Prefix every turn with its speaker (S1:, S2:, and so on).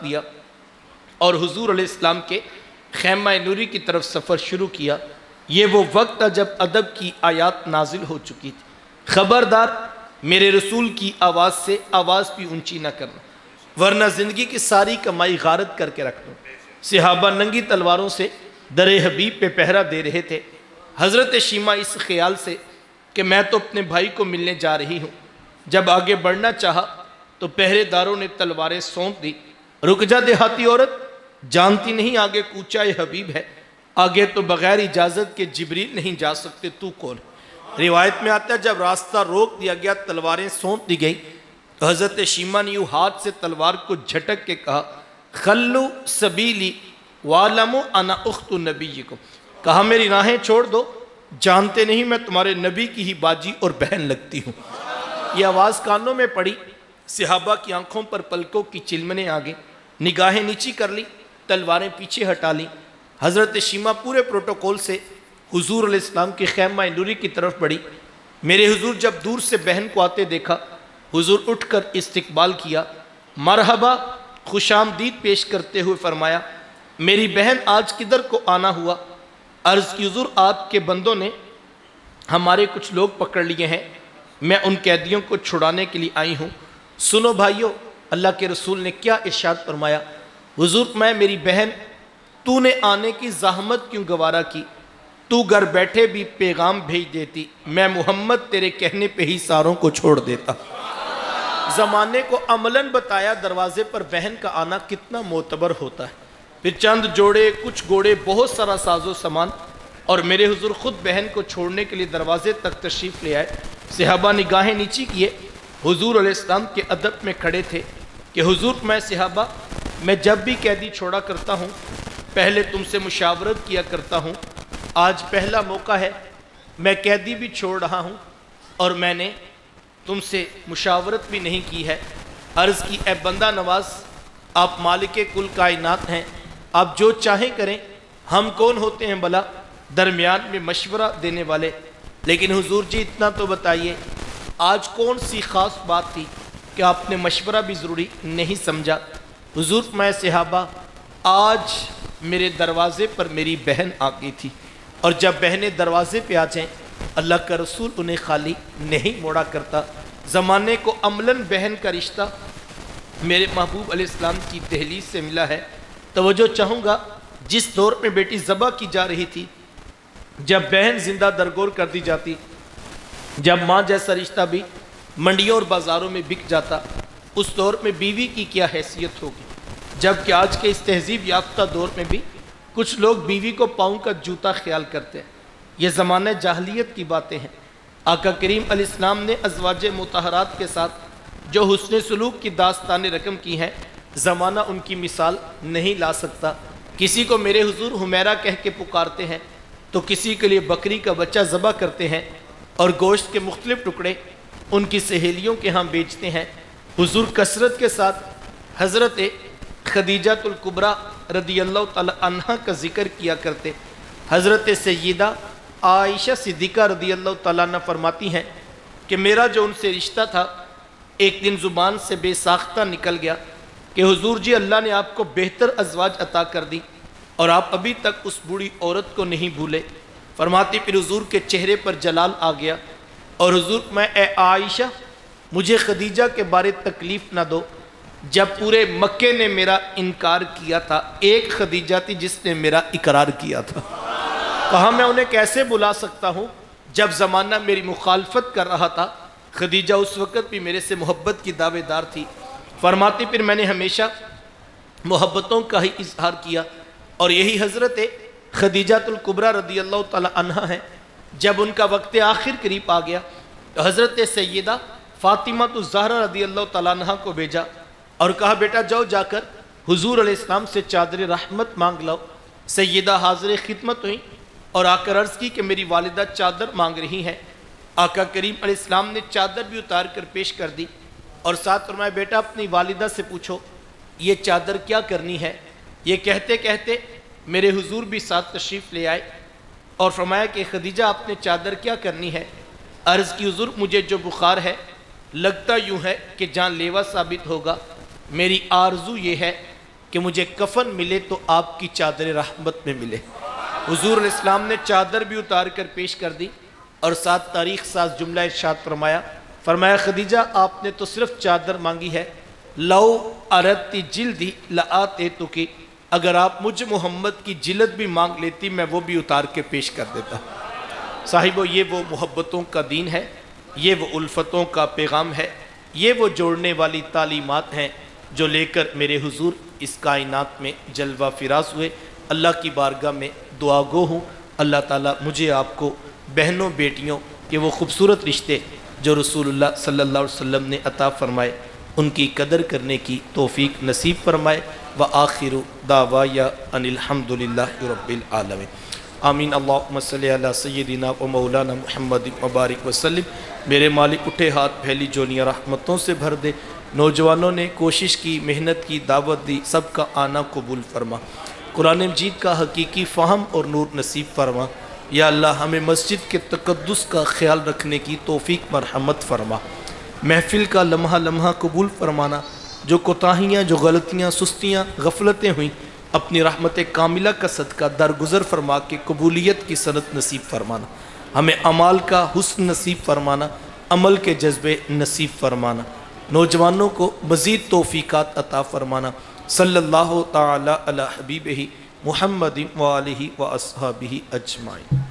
S1: دیا اور حضور علیہ السلام کے خیمہ نوری کی طرف سفر شروع کیا۔ یہ وہ وقت تھا جب ادب کی آیات نازل ہو چکی تھی۔ خبردار میرے رسول کی آواز سے آواز بھی اونچی نہ کرنا، ورنہ زندگی کی ساری کمائی غارت کر کے رکھ دو۔ صحابہ ننگی تلواروں سے در حبیب پہ پہرا دے رہے تھے۔ حضرت شیمہ اس خیال سے کہ میں تو اپنے بھائی کو ملنے جا رہی ہوں، جب آگے بڑھنا چاہا تو پہرے داروں نے تلواریں سونپ دی۔ رک جا دیہاتی عورت، جانتی نہیں آگے کوچہ حبیب ہے، آگے تو بغیر اجازت کے جبریل نہیں جا سکتے، تو کون؟ روایت میں آتا ہے جب راستہ روک دیا گیا، تلواریں سونپ دی گئی، تو حضرت شیمہ نے یوں ہاتھ سے تلوار کو جھٹک کے کہا خلو سبیلی وعلموا انا اخت نبیکم، کہا میری راہیں چھوڑ دو، جانتے نہیں میں تمہارے نبی کی ہی باجی اور بہن لگتی ہوں۔ یہ آواز کانوں میں پڑی، صحابہ کی آنکھوں پر پلکوں کی چلمنے آ گئیں، نگاہیں نیچی کر لی، تلواریں پیچھے ہٹا لی۔ حضرت شیمہ پورے پروٹوکول سے حضور علیہ السلام کے خیمہ نوری کی طرف بڑھی۔ میرے حضور جب دور سے بہن کو آتے دیکھا، حضور اٹھ کر استقبال کیا، مرحبا خوش آمدید پیش کرتے ہوئے فرمایا میری بہن آج کدھر کو آنا ہوا؟ عرض کی حضور آپ کے بندوں نے ہمارے کچھ لوگ پکڑ لیے ہیں، میں ان قیدیوں کو چھڑانے کے لیے آئی ہوں۔ سنو بھائیو، اللہ کے رسول نے کیا ارشاد فرمایا؟ حضور میں میری بہن تو نے آنے کی زحمت کیوں گوارا کی؟ تو گھر بیٹھے بھی پیغام بھیج دیتی، میں محمد تیرے کہنے پہ ہی ساروں کو چھوڑ دیتا۔ زمانے کو عملاً بتایا دروازے پر بہن کا آنا کتنا معتبر ہوتا ہے۔ پھر چند جوڑے، کچھ گھوڑے، بہت سارا ساز و سامان، اور میرے حضور خود بہن کو چھوڑنے کے لیے دروازے تک تشریف لے آئے۔ صحابہ نگاہیں نیچی کیے، حضور علیہ السلام کے ادب میں کھڑے تھے کہ حضور میں صحابہ میں جب بھی قیدی چھوڑا کرتا ہوں پہلے تم سے مشاورت کیا کرتا ہوں، آج پہلا موقع ہے میں قیدی بھی چھوڑ رہا ہوں اور میں نے تم سے مشاورت بھی نہیں کی ہے۔ عرض کی اے بندہ نواز، آپ مالک کل کائنات ہیں، آپ جو چاہیں کریں، ہم کون ہوتے ہیں بھلا درمیان میں مشورہ دینے والے؟ لیکن حضور جی اتنا تو بتائیے آج کون سی خاص بات تھی کہ آپ نے مشورہ بھی ضروری نہیں سمجھا؟ حضور میں صحابہ آج میرے دروازے پر میری بہن آ گئی تھی، اور جب بہنیں دروازے پہ آ جائیں اللہ کا رسول انہیں خالی نہیں موڑا کرتا۔ زمانے کو عملاً بہن کا رشتہ میرے محبوب علیہ السلام کی دہلیز سے ملا ہے۔ توجہ چاہوں گا، جس دور میں بیٹی ذبح کی جا رہی تھی، جب بہن زندہ درگور کر دی جاتی، جب ماں جیسا رشتہ بھی منڈیوں اور بازاروں میں بک جاتا، اس دور میں بیوی کی کیا حیثیت ہوگی؟ جبکہ آج کے اس تہذیب یافتہ دور میں بھی کچھ لوگ بیوی کو پاؤں کا جوتا خیال کرتے ہیں۔ یہ زمانہ جاہلیت کی باتیں ہیں۔ آقا کریم علیہ السلام نے ازواج مطہرات کے ساتھ جو حسن سلوک کی داستانیں رقم کی ہیں، زمانہ ان کی مثال نہیں لا سکتا۔ کسی کو میرے حضور حمیرہ کہہ کے پکارتے ہیں تو کسی کے لیے بکری کا بچہ ذبح کرتے ہیں اور گوشت کے مختلف ٹکڑے ان کی سہیلیوں کے ہاں بیچتے ہیں۔ حضور کثرت کے ساتھ حضرت خدیجہ الکبریٰ رضی اللہ تعالی عنہ کا ذکر کیا کرتے۔ حضرت سیدہ عائشہ صدیقہ رضی اللہ تعالیٰ عنہ فرماتی ہیں کہ میرا جو ان سے رشتہ تھا ایک دن زبان سے بے ساختہ نکل گیا کہ حضور جی اللہ نے آپ کو بہتر ازواج عطا کر دی اور آپ ابھی تک اس بوڑھی عورت کو نہیں بھولے۔ فرماتی پھر حضور کے چہرے پر جلال آ گیا اور حضور میں اے عائشہ مجھے خدیجہ کے بارے تکلیف نہ دو، جب پورے مکے نے میرا انکار کیا تھا ایک خدیجہ تھی جس نے میرا اقرار کیا تھا۔ کہا میں انہیں کیسے بلا سکتا ہوں جب زمانہ میری مخالفت کر رہا تھا، خدیجہ اس وقت بھی میرے سے محبت کی دعوے دار تھی۔ فرماتی پھر میں نے ہمیشہ محبتوں کا ہی اظہار کیا اور یہی حضرت خدیجہ الکبریٰ رضی اللہ تعالی عنہ ہیں۔ جب ان کا وقت آخر قریب آ گیا تو حضرت سیدہ فاطمہ الزہرا رضی اللہ تعالیٰ عنہ کو بھیجا اور کہا بیٹا جاؤ جا کر حضور علیہ السلام سے چادر رحمت مانگ لاؤ۔ سیدہ حاضر خدمت ہوئی اور آ کر عرض کی کہ میری والدہ چادر مانگ رہی ہیں۔ آقا کریم علیہ السلام نے چادر بھی اتار کر پیش کر دی اور ساتھ فرمایا بیٹا اپنی والدہ سے پوچھو یہ چادر کیا کرنی ہے۔ یہ کہتے کہتے میرے حضور بھی ساتھ تشریف لے آئے اور فرمایا کہ خدیجہ آپ نے چادر کیا کرنی ہے؟ عرض کی حضور مجھے جو بخار ہے لگتا یوں ہے کہ جان لیوا ثابت ہوگا، میری آرزو یہ ہے کہ مجھے کفن ملے تو آپ کی چادر رحمت میں ملے۔ حضور علیہ السلام نے چادر بھی اتار کر پیش کر دی اور ساتھ تاریخ ساز جملہ ارشاد فرمایا خدیجہ آپ نے تو صرف چادر مانگی ہے، لو اردتی جلدی لآتیتکی، اگر آپ مجھ محمد کی جلد بھی مانگ لیتی میں وہ بھی اتار کے پیش کر دیتا۔ صاحبو یہ وہ محبتوں کا دین ہے، یہ وہ الفتوں کا پیغام ہے، یہ وہ جوڑنے والی تعلیمات ہیں جو لے کر میرے حضور اس کائنات میں جلوہ فراز ہوئے۔ اللہ کی بارگاہ میں دعا گو ہوں اللہ تعالیٰ مجھے آپ کو بہنوں بیٹیوں کے وہ خوبصورت رشتے جو رسول اللہ صلی اللہ علیہ وسلم نے عطا فرمائے ان کی قدر کرنے کی توفیق نصیب فرمائے۔ وآخر دعوایا ان الحمد للہ رب العالمین، آمین۔ اللہم صلی علی سیدنا و مولانا محمد مبارک وسلم۔ میرے مالک اٹھے ہاتھ پھیلی جونیاں رحمتوں سے بھر دے، نوجوانوں نے کوشش کی محنت کی دعوت دی، سب کا آنا قبول فرما، قرآن مجید کا حقیقی فہم اور نور نصیب فرما۔ یا اللہ ہمیں مسجد کے تقدس کا خیال رکھنے کی توفیق مرحمت فرما، محفل کا لمحہ لمحہ قبول فرمانا، جو کوتاہیاں جو غلطیاں سستیاں غفلتیں ہوئیں اپنی رحمت کاملہ کا صدقہ درگزر فرما کے قبولیت کی سند نصیب فرمانا، ہمیں اعمال کا حسن نصیب فرمانا، عمل کے جذبے نصیب فرمانا، نوجوانوں کو مزید توفیقات عطا فرمانا۔ صلی اللہ تعالی علی حبیبہ محمد و آلہ و اصحابہ اجمعین۔